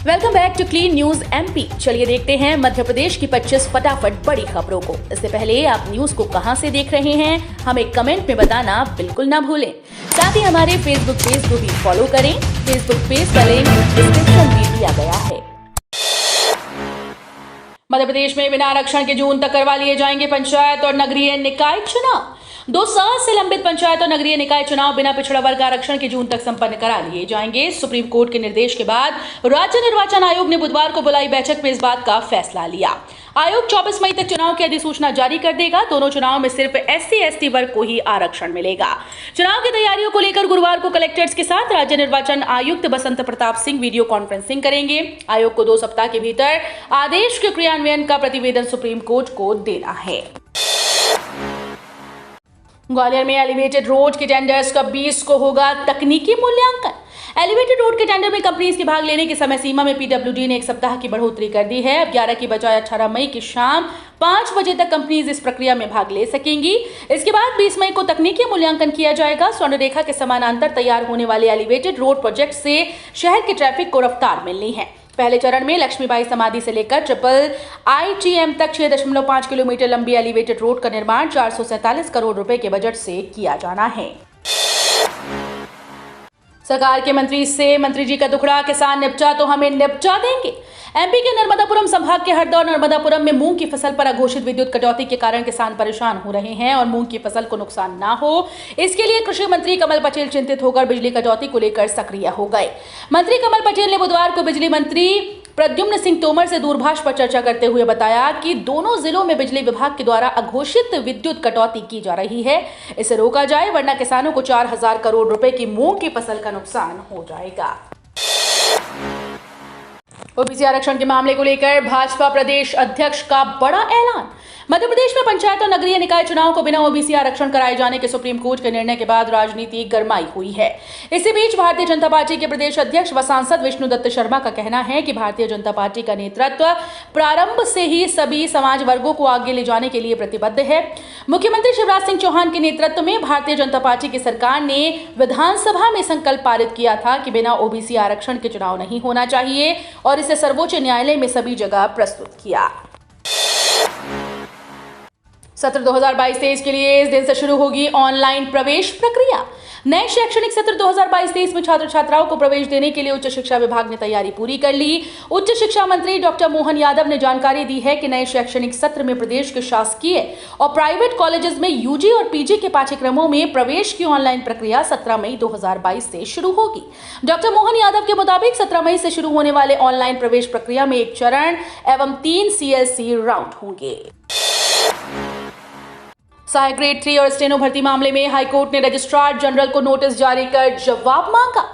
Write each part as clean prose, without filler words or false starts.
Welcome back to clean news MP. चलिए देखते हैं मध्य प्रदेश की 25 फटाफट बड़ी खबरों को। इससे पहले आप न्यूज को कहां से देख रहे हैं हमें कमेंट में बताना बिल्कुल ना भूलें। साथ ही हमारे फेसबुक पेज को भी फॉलो करें। फेसबुक पेज का लिंक डिस्क्रिप्शन में दिया गया है। मध्य प्रदेश में बिना आरक्षण के जून तक करवा लिए जाएंगे पंचायत और नगरीय निकाय चुनाव। 2 साल से लंबित पंचायत और नगरीय निकाय चुनाव बिना पिछड़ा वर्ग आरक्षण के जून तक संपन्न करा लिए जाएंगे। सुप्रीम कोर्ट के निर्देश के बाद राज्य निर्वाचन आयोग ने बुधवार को बुलाई बैठक में इस बात का फैसला लिया। आयोग 24 मई तक चुनाव की अधिसूचना जारी कर देगा। दोनों चुनाव में सिर्फ SC/ST वर्ग को ही आरक्षण मिलेगा। चुनाव की तैयारियों को लेकर गुरुवार को कलेक्टर्स के साथ राज्य निर्वाचन आयुक्त बसंत प्रताप सिंह वीडियो कॉन्फ्रेंसिंग करेंगे। आयोग को 2 सप्ताह के भीतर आदेश के क्रियान्वयन का प्रतिवेदन सुप्रीम कोर्ट को देना है। ग्वालियर में एलिवेटेड रोड के टेंडर्स का 20 को होगा तकनीकी मूल्यांकन। एलिवेटेड रोड के टेंडर में कंपनीज के भाग लेने की समय सीमा में PWD ने 1 सप्ताह की बढ़ोतरी कर दी है। अब 11 की बजाय 18 मई की शाम 5 बजे तक कंपनीज इस प्रक्रिया में भाग ले सकेंगी। इसके बाद 20 मई को तकनीकी मूल्यांकन किया जाएगा। स्वर्णरेखा के समानांतर तैयार होने वाले एलिवेटेड रोड प्रोजेक्ट से शहर के ट्रैफिक को रफ्तार मिलनी है। पहले चरण में लक्ष्मीबाई समाधि से लेकर IITM तक 6.5 किलोमीटर लंबी एलिवेटेड रोड का निर्माण 447 करोड़ रुपए के बजट से किया जाना है। सरकार के मंत्री से मंत्री जी का दुखड़ा, किसान निपटा तो हमें निपटा देंगे। MP के नर्मदापुरम संभाग के हरदा और नर्मदापुरम में मूंग की फसल पर अघोषित विद्युत कटौती के कारण किसान परेशान हो रहे हैं और मूंग की फसल को नुकसान ना हो इसके लिए कृषि मंत्री कमल पटेल चिंतित होकर बिजली कटौती को लेकर सक्रिय हो गए। मंत्री कमल पटेल ने बुधवार को बिजली मंत्री प्रद्युम्न सिंह तोमर से दूरभाष पर चर्चा करते हुए बताया कि दोनों जिलों में बिजली विभाग के द्वारा अघोषित विद्युत कटौती की जा रही है। इसे रोका जाए वरना किसानों को 4000 करोड़ रुपए की मूंग की फसल का नुकसान हो जाएगा। ओबीसी आरक्षण के मामले को लेकर भाजपा प्रदेश अध्यक्ष का बड़ा ऐलान। मध्य प्रदेश में पंचायत और नगरीय निकाय चुनाव को बिना ओबीसी आरक्षण कराए जाने के सुप्रीम कोर्ट के निर्णय के बाद राजनीति गरमाई हुई है। इसी बीच भारतीय जनता पार्टी के प्रदेश अध्यक्ष व सांसद विष्णुदत्त शर्मा का कहना है कि भारतीय जनता पार्टी का नेतृत्व प्रारंभ से ही सभी समाज वर्गों को आगे ले जाने के लिए प्रतिबद्ध है। मुख्यमंत्री शिवराज सिंह चौहान के नेतृत्व में भारतीय जनता पार्टी की सरकार ने विधानसभा में संकल्प पारित किया था कि बिना ओबीसी आरक्षण के चुनाव नहीं होना चाहिए और इसे सर्वोच्च न्यायालय में सभी जगह प्रस्तुत किया। सत्र 2022-23 के लिए इस दिन से शुरू होगी ऑनलाइन प्रवेश प्रक्रिया। नए शैक्षणिक सत्र 2022-23 में छात्र छात्राओं को प्रवेश देने के लिए उच्च शिक्षा विभाग ने तैयारी पूरी कर ली। उच्च शिक्षा मंत्री डॉक्टर मोहन यादव ने जानकारी दी है कि नए शैक्षणिक सत्र में प्रदेश के शासकीय और प्राइवेट कॉलेजेस में UG और PG के पाठ्यक्रमों में प्रवेश की ऑनलाइन प्रक्रिया 17 मई 2022 से शुरू होगी। डॉक्टर मोहन यादव के मुताबिक 17 मई से शुरू होने वाले ऑनलाइन प्रवेश प्रक्रिया में 1 चरण एवं 3 CLC राउंड होंगे। सहायक ग्रेड 3 और स्टेनो भर्ती मामले में हाईकोर्ट ने रजिस्ट्रार जनरल को नोटिस जारी कर जवाब मांगा।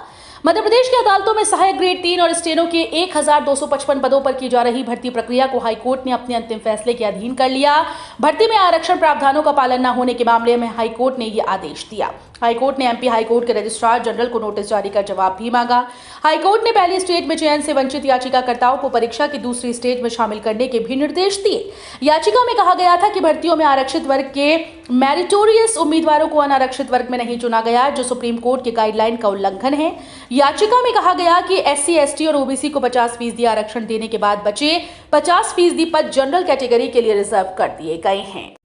मध्य प्रदेश की अदालतों में सहायक ग्रेड 3 और स्टेनो के 1255 पदों पर की जा रही भर्ती प्रक्रिया को हाईकोर्ट ने अपने अंतिम फैसले के अधीन कर लिया। भर्ती में आरक्षण प्रावधानों का पालन न होने के मामले में हाईकोर्ट ने यह आदेश दिया। हाईकोर्ट ने MP हाईकोर्ट के रजिस्ट्रार जनरल को नोटिस जारी कर जवाब भी मांगा। हाईकोर्ट ने पहली स्टेज में चयन से वंचित याचिकाकर्ताओं को परीक्षा की दूसरी स्टेज में शामिल करने के भी निर्देश दिए। याचिका में कहा गया था कि भर्तियों में आरक्षित वर्ग के मेरिटोरियस उम्मीदवारों को अनारक्षित वर्ग में नहीं चुना गया, जो सुप्रीम कोर्ट के गाइडलाइन का उल्लंघन है। याचिका में कहा गया कि SC/ST और OBC को 50% आरक्षण देने के बाद बचे 50% पद जनरल कैटेगरी के लिए रिजर्व कर दिए गए हैं।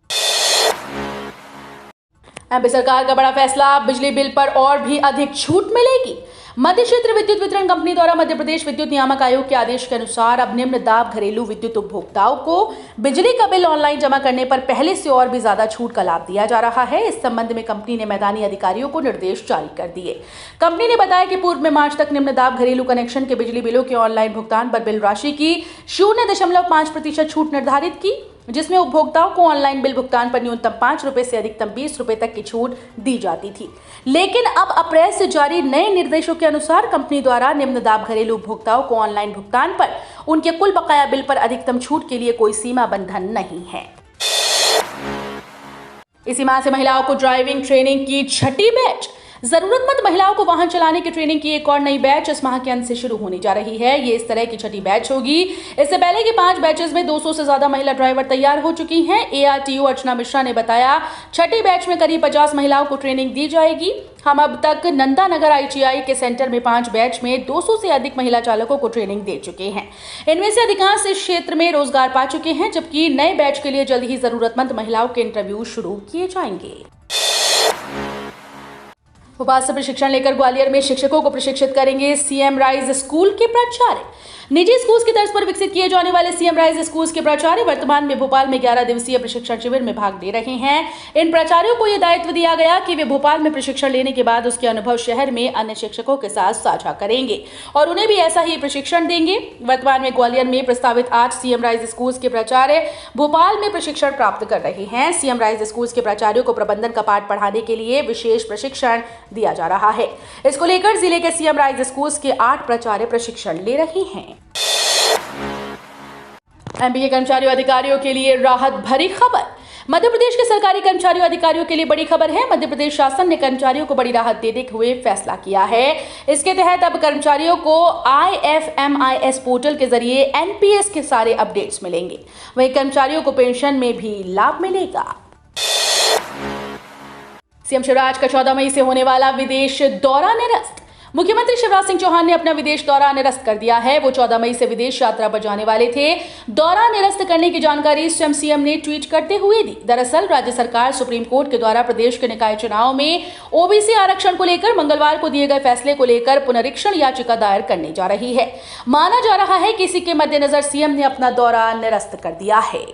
MP सरकार का बड़ा फैसला, बिजली बिल पर और भी अधिक छूट मिलेगी। मध्य क्षेत्र विद्युत वितरण कंपनी द्वारा मध्य प्रदेश विद्युत नियामक आयोग के आदेश के अनुसार अब निम्न दाब घरेलू विद्युत उपभोक्ताओं को बिजली का बिल ऑनलाइन जमा करने पर पहले से और भी ज्यादा छूट का लाभ दिया जा रहा है। इस संबंध में कंपनी ने मैदानी अधिकारियों को निर्देश जारी कर दिए। कंपनी ने बताया कि पूर्व में मार्च तक निम्न दाब घरेलू कनेक्शन के बिजली बिलों के ऑनलाइन भुगतान पर बिल राशि की 0.5% छूट निर्धारित की, जिसमें उपभोक्ताओं को ऑनलाइन बिल भुगतान पर न्यूनतम 5 रुपए से अधिकतम 20 रुपए तक की छूट दी जाती थी। लेकिन अब अप्रैल से जारी नए निर्देशों के अनुसार कंपनी द्वारा निम्न दाब घरेलू उपभोक्ताओं को ऑनलाइन भुगतान पर उनके कुल बकाया बिल पर अधिकतम छूट के लिए कोई सीमा बंधन नहीं है। इसी माह से महिलाओं को ड्राइविंग ट्रेनिंग की 6ठी बैच। जरूरतमंद महिलाओं को वाहन चलाने की ट्रेनिंग की एक और नई बैच इस माह के अंत से शुरू होने जा रही है। ये इस तरह की 6ठी बैच होगी। इससे पहले की 5 बैचेस में 200 से ज्यादा महिला ड्राइवर तैयार हो चुकी हैं। ARTO अर्चना मिश्रा ने बताया 6ठी बैच में करीब 50 महिलाओं को ट्रेनिंग दी जाएगी। हम अब तक नंदा नगर ITI के सेंटर में 5 बैच में 200 से अधिक महिला चालकों को ट्रेनिंग दे चुके हैं। इनमें से अधिकांश इस क्षेत्र में रोजगार पा चुके हैं, जबकि नए बैच के लिए जल्द ही जरूरतमंद महिलाओं के इंटरव्यू शुरू किए जाएंगे। भोपाल से प्रशिक्षण लेकर ग्वालियर में शिक्षकों को प्रशिक्षित करेंगे CM राइज स्कूल के प्राचार्य। निजी स्कूल की तर्ज पर विकसित किए जाने वाले CM राइज स्कूल के प्राचार्य वर्तमान में भोपाल में 11 दिवसीय प्रशिक्षण शिविर में भाग ले रहे हैं। इन प्राचार्यों को यह दायित्व दिया गया कि वे भोपाल में प्रशिक्षण लेने के बाद उसके अनुभव शहर में अन्य शिक्षकों के साथ साझा करेंगे और उन्हें भी ऐसा ही प्रशिक्षण देंगे। वर्तमान में ग्वालियर में प्रस्तावित 8 CM राइज स्कूल के प्राचार्य भोपाल में प्रशिक्षण प्राप्त कर रहे हैं। CM राइज स्कूल के प्राचार्यों को प्रबंधन का पाठ पढ़ाने के लिए विशेष प्रशिक्षण दिया जा रहा है। इसको लेकर जिले के CM राइज स्कूल के 8 प्राचार्य प्रशिक्षण ले रहे हैं। MP के कर्मचारियों अधिकारियों के लिए राहत भरी खबर। मध्य प्रदेश के सरकारी कर्मचारियों अधिकारियों के लिए बड़ी खबर है। मध्य प्रदेश शासन ने कर्मचारियों को बड़ी राहत देते हुए फैसला किया है। इसके तहत अब कर्मचारियों को IFMIS पोर्टल के जरिए NPS के सारे अपडेट्स मिलेंगे। वहीं कर्मचारियों को पेंशन में भी लाभ मिलेगा। CM शिवराज का 14 मई से होने वाला विदेश दौरा निरस्त। मुख्यमंत्री शिवराज सिंह चौहान ने अपना विदेश दौरा निरस्त कर दिया है। वो 14 मई से विदेश यात्रा पर जाने वाले थे। दौरा निरस्त करने की जानकारी स्वयं CM ने ट्वीट करते हुए दी। दरअसल राज्य सरकार सुप्रीम कोर्ट के द्वारा प्रदेश के निकाय चुनाव में OBC आरक्षण को लेकर मंगलवार को दिए गए फैसले को लेकर पुनरीक्षण याचिका दायर करने जा रही है। माना जा रहा है कि इसी के मद्देनजर CM ने अपना दौरा निरस्त कर दिया है।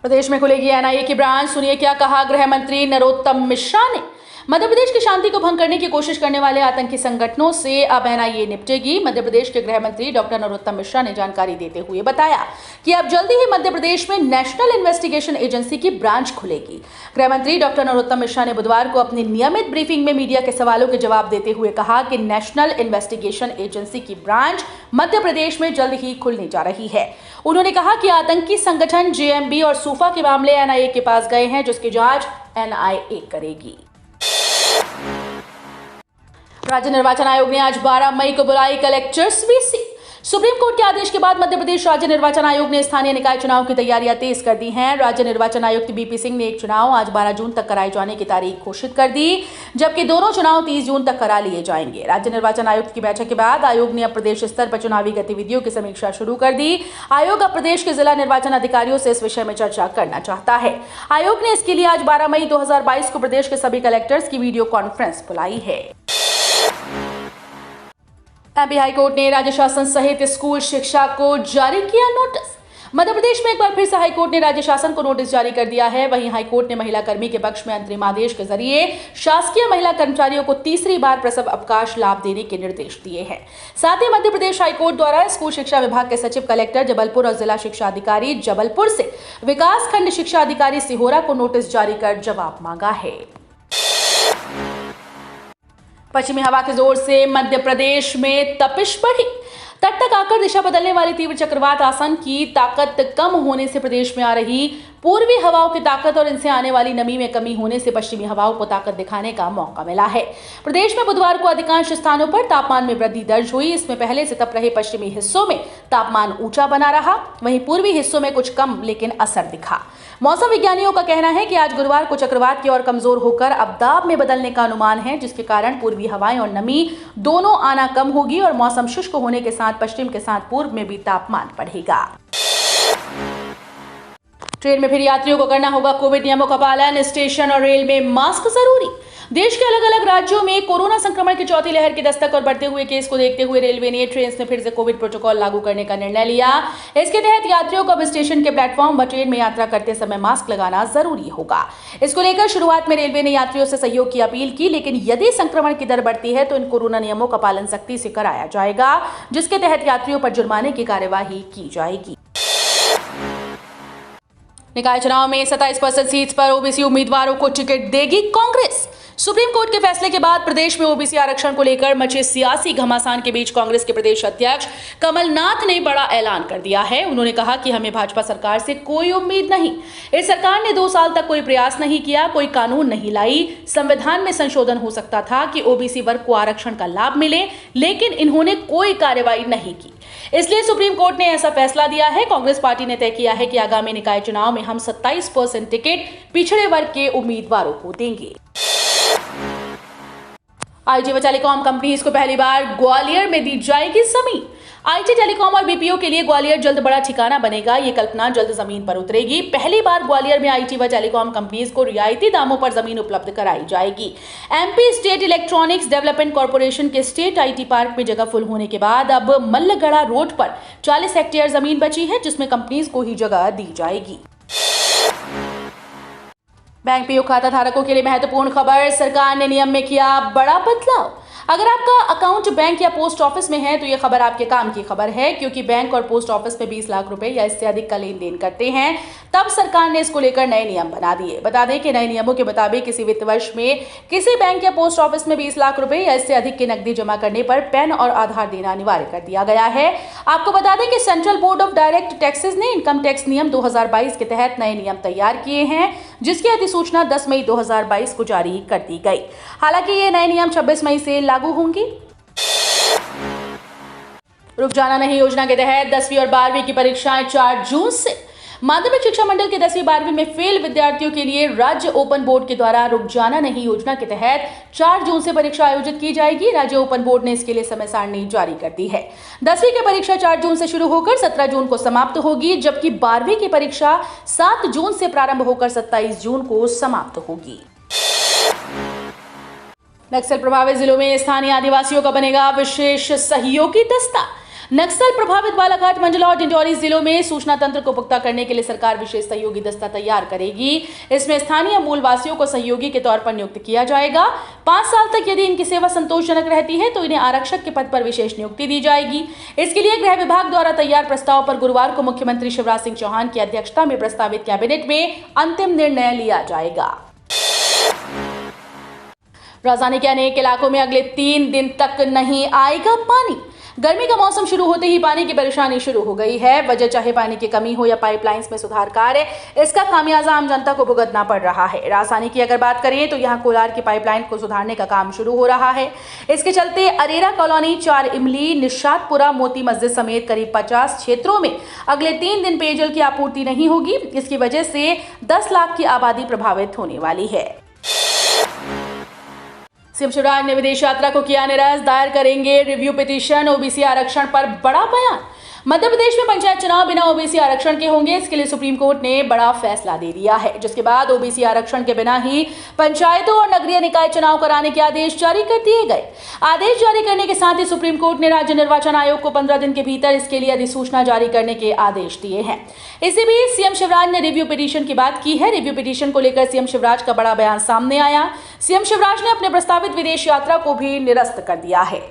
प्रदेश में खुलेगी NIA की ब्रांच। सुनिए क्या कहा गृह मंत्री नरोत्तम मिश्रा ने। मध्य प्रदेश की शांति को भंग करने की कोशिश करने वाले आतंकी संगठनों से अब NIA निपटेगी। मध्य प्रदेश के गृह मंत्री डॉक्टर नरोत्तम मिश्रा ने जानकारी देते हुए बताया कि अब जल्दी ही मध्य प्रदेश में नेशनल इन्वेस्टिगेशन एजेंसी की ब्रांच खुलेगी। गृह मंत्री डॉक्टर नरोत्तम मिश्रा ने बुधवार को अपनी नियमित ब्रीफिंग में मीडिया के सवालों के जवाब देते हुए कहा कि नेशनल इन्वेस्टिगेशन एजेंसी की ब्रांच मध्य प्रदेश में जल्द ही खुलने जा रही है। उन्होंने कहा कि आतंकी संगठन JMB और सूफा के मामले NIA के पास गए हैं, जिसकी जांच NIA करेगी। राज्य निर्वाचन आयोग ने आज 12 मई को बुलाई कलेक्टर्स VC। सुप्रीम कोर्ट के आदेश के बाद मध्य प्रदेश राज्य निर्वाचन आयोग ने स्थानीय निकाय चुनाव की तैयारियां तेज कर दी हैं। राज्य निर्वाचन आयुक्त BP सिंह ने एक चुनाव आज 12 जून तक कराए जाने की तारीख घोषित कर दी, जबकि दोनों चुनाव 30 जून तक करा लिए जाएंगे। राज्य निर्वाचन आयुक्त की बैठक के बाद आयोग ने अब प्रदेश स्तर पर चुनावी गतिविधियों की समीक्षा शुरू कर दी। आयोग अब प्रदेश के जिला निर्वाचन अधिकारियों से इस विषय में चर्चा करना चाहता है। आयोग ने इसके लिए आज 12 मई 2022 को प्रदेश के सभी कलेक्टर्स की वीडियो कॉन्फ्रेंस बुलाई है। MP हाई कोर्ट ने राज्य शासन सहित स्कूल शिक्षा को जारी किया नोटिस। मध्य प्रदेश में एक बार फिर से हाई कोर्ट ने राज्य शासन को नोटिस जारी कर दिया है। वहीं हाई कोर्ट ने महिला कर्मी के पक्ष में अंतरिम आदेश के जरिए शासकीय महिला कर्मचारियों को तीसरी बार प्रसव अवकाश लाभ देने के निर्देश दिए हैं। साथ ही मध्य प्रदेश हाई कोर्ट द्वारा स्कूल शिक्षा विभाग के सचिव कलेक्टर जबलपुर और जिला शिक्षा अधिकारी जबलपुर से विकास खंड शिक्षा अधिकारी सिहोरा को नोटिस जारी कर जवाब मांगा है। पश्चिमी हवा के जोर से मध्य प्रदेश में तपिश बढ़ी। तट तक आकर दिशा बदलने वाली तीव्र चक्रवात आसन की ताकत कम होने से प्रदेश में आ रही पूर्वी हवाओं की ताकत और इनसे आने वाली नमी में कमी होने से पश्चिमी हवाओं को ताकत दिखाने का मौका मिला है। प्रदेश में बुधवार को अधिकांश स्थानों पर तापमान में वृद्धि दर्ज हुई। इसमें पहले से तप रहे पश्चिमी हिस्सों में तापमान ऊंचा बना रहा, वहीं पूर्वी हिस्सों में कुछ कम लेकिन असर दिखा। मौसम विज्ञानियों का कहना है कि आज गुरुवार को चक्रवात की ओर कमजोर होकर अवदाब में बदलने का अनुमान है, जिसके कारण पूर्वी हवाएं और नमी दोनों आना कम होगी और मौसम शुष्क होने के साथ पश्चिम के साथ पूर्व में भी तापमान बढ़ेगा। ट्रेन में फिर यात्रियों को करना होगा कोविड नियमों का पालन। स्टेशन और रेल में मास्क जरूरी। देश के अलग अलग राज्यों में कोरोना संक्रमण की चौथी लहर की दस्तक और बढ़ते हुए केस को देखते हुए रेलवे ने ट्रेन में फिर से कोविड प्रोटोकॉल लागू करने का निर्णय लिया। इसके तहत यात्रियों को अब स्टेशन के प्लेटफॉर्म व ट्रेन में यात्रा करते समय मास्क लगाना जरूरी होगा। इसको लेकर शुरुआत में रेलवे ने यात्रियों से सहयोग की अपील की, लेकिन यदि संक्रमण की दर बढ़ती है तो इन कोरोना नियमों का पालन सख्ती से कराया जाएगा, जिसके तहत यात्रियों पर जुर्माने की कार्यवाही की जाएगी। निकाय चुनाव में 27% सीट्स पर ओबीसी उम्मीदवारों को टिकट देगी कांग्रेस। सुप्रीम कोर्ट के फैसले के बाद प्रदेश में ओबीसी आरक्षण को लेकर मचे सियासी घमासान के बीच कांग्रेस के प्रदेश अध्यक्ष कमलनाथ ने बड़ा ऐलान कर दिया है। उन्होंने कहा कि हमें भाजपा सरकार से कोई उम्मीद नहीं। इस सरकार ने 2 साल तक कोई प्रयास नहीं किया, कोई कानून नहीं लाई। संविधान में संशोधन हो सकता था कि ओबीसी वर्ग को आरक्षण का लाभ मिले, लेकिन इन्होंने कोई कार्रवाई नहीं की। इसलिए सुप्रीम कोर्ट ने ऐसा फैसला दिया है। कांग्रेस पार्टी ने तय किया है कि आगामी निकाय चुनाव में हम 27% टिकट पिछड़े वर्ग के उम्मीदवारों को देंगे। आईटी व टेलीकॉम कंपनीज को पहली बार ग्वालियर में दी जाएगी जमीन। आईटी, टेलीकॉम और बीपीओ के लिए ग्वालियर जल्द बड़ा ठिकाना बनेगा। ये कल्पना जल्द जमीन पर उतरेगी। पहली बार ग्वालियर में आईटी व टेलीकॉम कंपनीज को रियायती दामों पर जमीन उपलब्ध कराई जाएगी। MP state electronics development corporation के स्टेट आईटी पार्क में जगह फुल होने के बाद अब मल्लगढ़ा रोड पर 40 हेक्टेयर जमीन बची है, जिसमें कंपनीज को ही जगह दी जाएगी। बैंक पीओ खाता धारकों के लिए महत्वपूर्ण खबर, सरकार ने नियम में किया बड़ा बदलाव। अगर आपका अकाउंट बैंक या पोस्ट ऑफिस में है तो ये खबर आपके काम की खबर है, क्योंकि बैंक और पोस्ट ऑफिस में 20 लाख रुपए या इससे अधिक का लेन देन करते हैं तब सरकार ने इसको लेकर नए नियम बना दिए। बता दें कि नए नियमों के मुताबिक किसी वित्त वर्ष में किसी बैंक या पोस्ट ऑफिस में 20 लाख रुपए या इससे अधिक की नकदी जमा करने पर पैन और आधार देना अनिवार्य कर दिया गया है। आपको बता दें कि central board of direct taxes ने इनकम टैक्स नियम 2022 के तहत नए नियम तैयार किए हैं, जिसकी अधिसूचना 10 मई 2022 को जारी कर दी गई। हालांकि ये नए नियम 26 मई से लागू होंगे। रुक जाना नहीं योजना के तहत 10वीं और 12वीं की परीक्षाएं 4 जून से। माध्यमिक शिक्षा मंडल के 10वीं 12वीं में फेल विद्यार्थियों के लिए राज्य ओपन बोर्ड के द्वारा रुक जाना नहीं योजना के तहत 4 जून से परीक्षा आयोजित की जाएगी। राज्य ओपन बोर्ड ने इसके लिए समय सारणी जारी कर दी है। 10वीं की परीक्षा 4 जून से शुरू होकर 17 जून को समाप्त होगी, जबकि 12वीं की परीक्षा 7 जून से प्रारंभ होकर 27 जून को समाप्त होगी। नक्सल प्रभावित जिलों में स्थानीय आदिवासियों का बनेगा विशेष सहयोगी दस्ता। नक्सल प्रभावित बालाघाट, मंडला और डिंडौरी जिलों में सूचना तंत्र को पुख्ता करने के लिए सरकार विशेष सहयोगी दस्ता तैयार करेगी। इसमें स्थानीय मूल वासियों को सहयोगी के तौर पर नियुक्त किया जाएगा। 5 साल तक यदि इनकी सेवा संतोषजनक रहती है तो इन्हें आरक्षक के पद पर विशेष नियुक्ति दी जाएगी। इसके लिए गृह विभाग द्वारा तैयार प्रस्ताव पर गुरुवार को मुख्यमंत्री शिवराज सिंह चौहान की अध्यक्षता में प्रस्तावित कैबिनेट में अंतिम निर्णय लिया जाएगा। राजधानी के अनेक इलाकों में अगले 3 दिन तक नहीं आएगा पानी। गर्मी का मौसम शुरू होते ही पानी की परेशानी शुरू हो गई है। वजह चाहे पानी की कमी हो या पाइपलाइंस में सुधार कार्य, इसका खामियाजा आम जनता को भुगतना पड़ रहा है। राजधानी की अगर बात करें तो यहाँ कोलार की पाइपलाइन को सुधारने का काम शुरू हो रहा है। इसके चलते अरेरा कॉलोनी, 4 इमली, निशातपुरा, मोती मस्जिद समेत करीब 50 क्षेत्रों में अगले 3 दिन पेयजल की आपूर्ति नहीं होगी। इसकी वजह से 10 लाख की आबादी प्रभावित होने वाली है। सीएम शिवराज ने विदेश यात्रा को किया निरस्त, दायर करेंगे रिव्यू पिटीशन। ओबीसी आरक्षण पर बड़ा बयान। मध्य प्रदेश में पंचायत चुनाव बिना ओबीसी आरक्षण के होंगे, इसके लिए सुप्रीम कोर्ट ने बड़ा फैसला दे दिया है, जिसके बाद ओबीसी आरक्षण के बिना ही पंचायतों और नगरीय निकाय चुनाव कराने के आदेश जारी कर दिए गए। आदेश जारी करने के साथ ही सुप्रीम कोर्ट ने राज्य निर्वाचन आयोग को 15 दिन के भीतर इसके लिए अधिसूचना जारी करने के आदेश दिए हैं। इसी बीच सीएम शिवराज ने रिव्यू पिटीशन की बात की है। रिव्यू पिटीशन को लेकर सीएम शिवराज का बड़ा बयान सामने आया। सीएम शिवराज ने अपने प्रस्तावित विदेश यात्रा को भी निरस्त कर दिया है।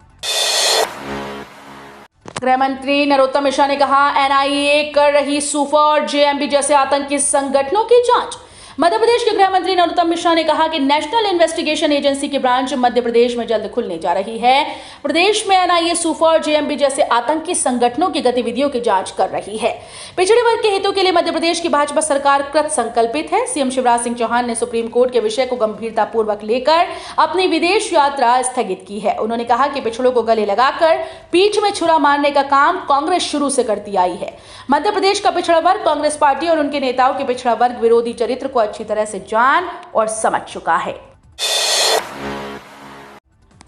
गृह मंत्री नरोत्तम मिश्रा ने कहा, एनआईए कर रही सूफा और जेएमबी जैसे आतंकी संगठनों की जांच। मध्य प्रदेश के गृह मंत्री नरोत्तम मिश्रा ने कहा कि नेशनल इन्वेस्टिगेशन एजेंसी की ब्रांच मध्य प्रदेश में जल्द खुलने जा रही है। प्रदेश में एनआईए, सूफा और जेएमबी जैसे आतंकी संगठनों की गतिविधियों की जांच कर रही है। पिछड़े वर्ग के हितों के लिए मध्य प्रदेश की भाजपा सरकार कृत संकल्पित है। सीएम शिवराज सिंह चौहान ने सुप्रीम कोर्ट के विषय को गंभीरतापूर्वक लेकर अपनी विदेश यात्रा स्थगित की है। उन्होंने कहा कि पिछड़ों को गले लगाकर पीठ में छुरा मारने का काम कांग्रेस शुरू से करती आई है। मध्य प्रदेश का पिछड़ा वर्ग कांग्रेस पार्टी और उनके नेताओं के पिछड़ा वर्ग विरोधी चरित्र को अच्छी तरह से जान और समझ चुका है।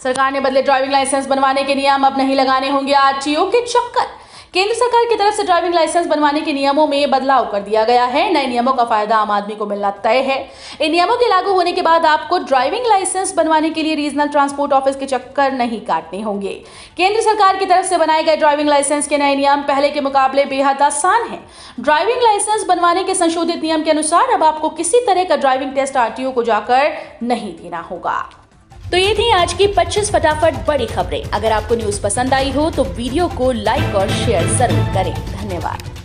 सरकार ने बदले ड्राइविंग लाइसेंस बनवाने के नियम, अब नहीं लगाने होंगे आरटीओ के चक्कर। केंद्र सरकार की तरफ से ड्राइविंग लाइसेंस बनवाने के नियमों में बदलाव कर दिया गया है। नए नियमों का फायदा आम आदमी को मिलना तय है। इन नियमों के लागू होने के बाद आपको ड्राइविंग लाइसेंस बनवाने के लिए रीजनल ट्रांसपोर्ट ऑफिस के चक्कर नहीं काटने होंगे। केंद्र सरकार की तरफ से बनाए गए ड्राइविंग लाइसेंस के नए नियम पहले के मुकाबले बेहद आसान है। ड्राइविंग लाइसेंस बनवाने के संशोधित नियम के अनुसार अब आपको किसी तरह का ड्राइविंग टेस्ट आरटीओ को जाकर नहीं देना होगा। तो ये थी आज की 25 फटाफट बड़ी खबरें। अगर आपको न्यूज़ पसंद आई हो तो वीडियो को लाइक और शेयर जरूर करें। धन्यवाद।